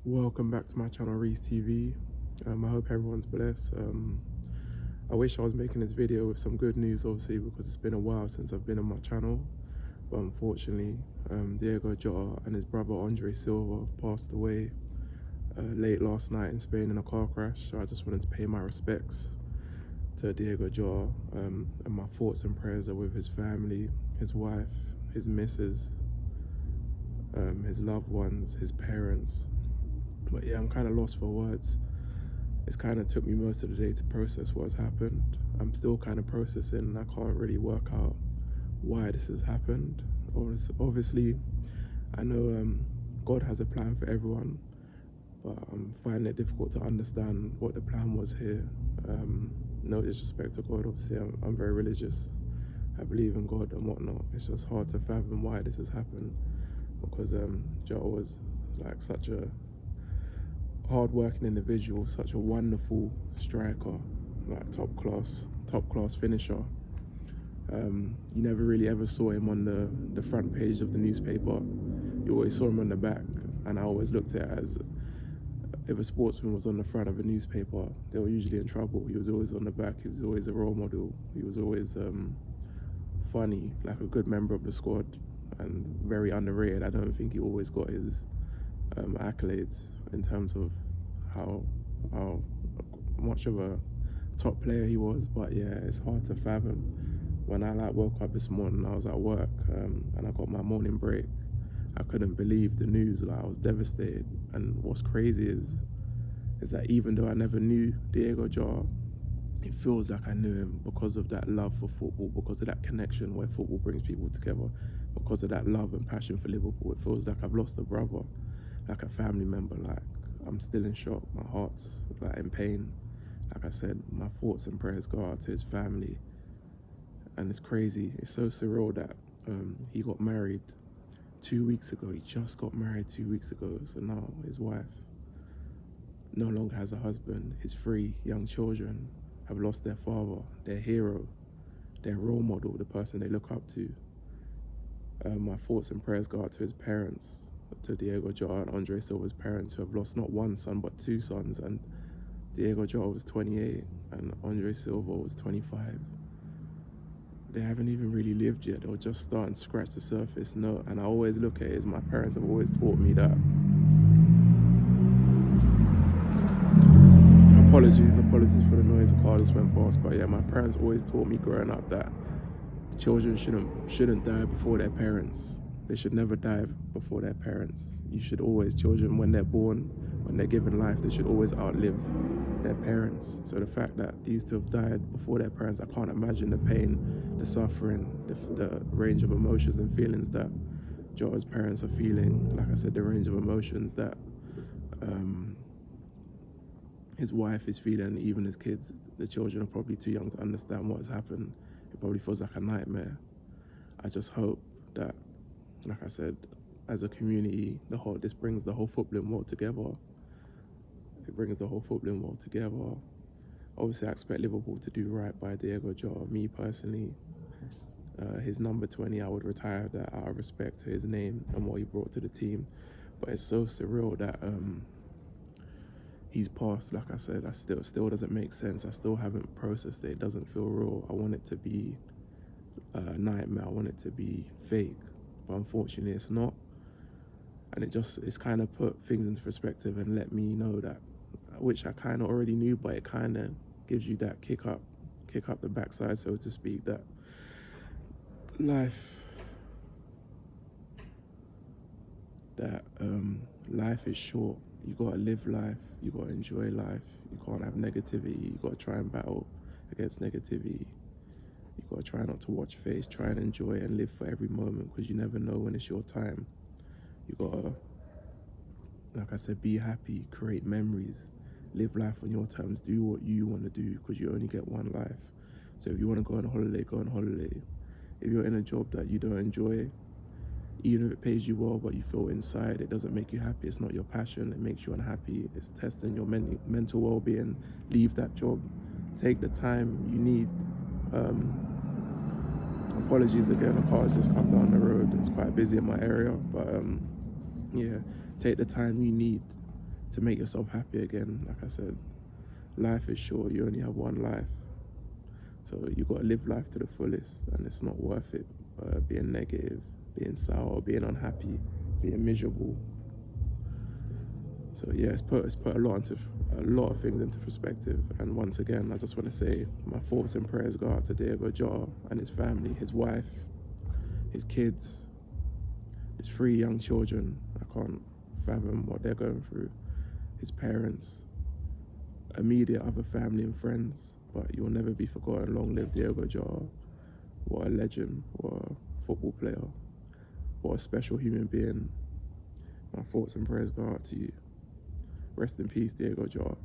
Welcome back to my channel, Reese TV. I hope everyone's blessed. I wish I was making this video with some good news, obviously, because it's been a while since I've been on my channel. But unfortunately, Diogo Jota and his brother Andre Silva passed away late last night in Spain in a car crash. So I just wanted to pay my respects to Diogo Jota, and my thoughts and prayers are with his family, his wife, his missus, his loved ones, his parents. But yeah, I'm kind of lost for words. It's kind of took me most of the day to process what's happened. I'm still kind of processing, and I can't really work out why this has happened. Obviously, I know God has a plan for everyone, but I'm finding it difficult to understand what the plan was here. No disrespect to God, obviously, I'm very religious. I believe in God and whatnot. It's just hard to fathom why this has happened, because Joe was like such a hard-working individual, such a wonderful striker, like top class finisher. You never really ever saw him on the front page of the newspaper. You always saw him on the back, and I always looked at it as, if a sportsman was on the front of a newspaper, they were usually in trouble. He was always on the back. He was always a role model. He was always funny, like a good member of the squad, and very underrated. I don't think he always got his accolades in terms of how much of a top player he was. But yeah, it's hard to fathom. When I woke up this morning, I was at work, and I got my morning break. I couldn't believe the news. Like, I was devastated. And what's crazy is that even though I never knew Diogo Jota, it feels like I knew him because of that love for football, because of that connection where football brings people together, because of that love and passion for Liverpool. It feels like I've lost a brother, like a family member. Like, I'm still in shock. My heart's like in pain. Like I said, my thoughts and prayers go out to his family. And it's crazy. It's so surreal that he got married 2 weeks ago. He just got married 2 weeks ago. So now his wife no longer has a husband. His 3 young children have lost their father, their hero, their role model, the person they look up to. My thoughts and prayers go out to his parents, to Diogo Jota and Andre Silva's parents, who have lost not one son but 2 sons. And Diogo Jota was 28 and Andre Silva was 25. They haven't even really lived yet. They're just starting to scratch the surface. No, and I always look at it as, my parents have always taught me that. Apologies for the noise. The car just went past. But yeah, my parents always taught me growing up that children shouldn't die before their parents. They should never die before their parents. You should always, children, when they're born, when they're given life, they should always outlive their parents. So the fact that these two have died before their parents, I can't imagine the pain, the suffering, the range of emotions and feelings that Jota's parents are feeling. Like I said, the range of emotions that his wife is feeling, even his kids. The children are probably too young to understand what has happened. It probably feels like a nightmare. I just hope that, like I said, as a community, this brings the whole footballing world together. It brings the whole footballing world together. Obviously, I expect Liverpool to do right by Diogo Jota. Me personally, his number 20, I would retire that out of respect to his name and what he brought to the team. But it's so surreal that he's passed. Like I said, still doesn't make sense. I still haven't processed it. It doesn't feel real. I want it to be a nightmare. I want it to be fake, but unfortunately it's not. And it's kind of put things into perspective and let me know that, which I kind of already knew, but it kind of gives you that kick up the backside, so to speak, that life is short. You gotta live life, you gotta enjoy life. You can't have negativity. You gotta try and battle against negativity. You gotta try not to watch face, try and enjoy and live for every moment, because you never know when it's your time. You gotta, like I said, be happy, create memories, live life on your terms, do what you want to do, because you only get one life. So if you want to go on holiday, go on holiday. If you're in a job that you don't enjoy, even if it pays you well, but you feel inside it doesn't make you happy, it's not your passion, it makes you unhappy, it's testing your mental well-being, leave that job. Take the time you need. Apologies again, the car's just come down the road. It's quite busy in my area, but yeah, take the time you need to make yourself happy again. Like I said, life is short, you only have one life. So you got to live life to the fullest, and it's not worth it being negative, being sour, being unhappy, being miserable. So yeah, it's put a lot of things into perspective. And once again, I just want to say my thoughts and prayers go out to Diogo Jota and his family, his wife, his kids, his 3 young children. I can't fathom what they're going through. His parents, immediate other family and friends. But you'll never be forgotten. Long live Diogo Jota. What a legend, what a football player, what a special human being. My thoughts and prayers go out to you. Rest in peace, Diogo Jota.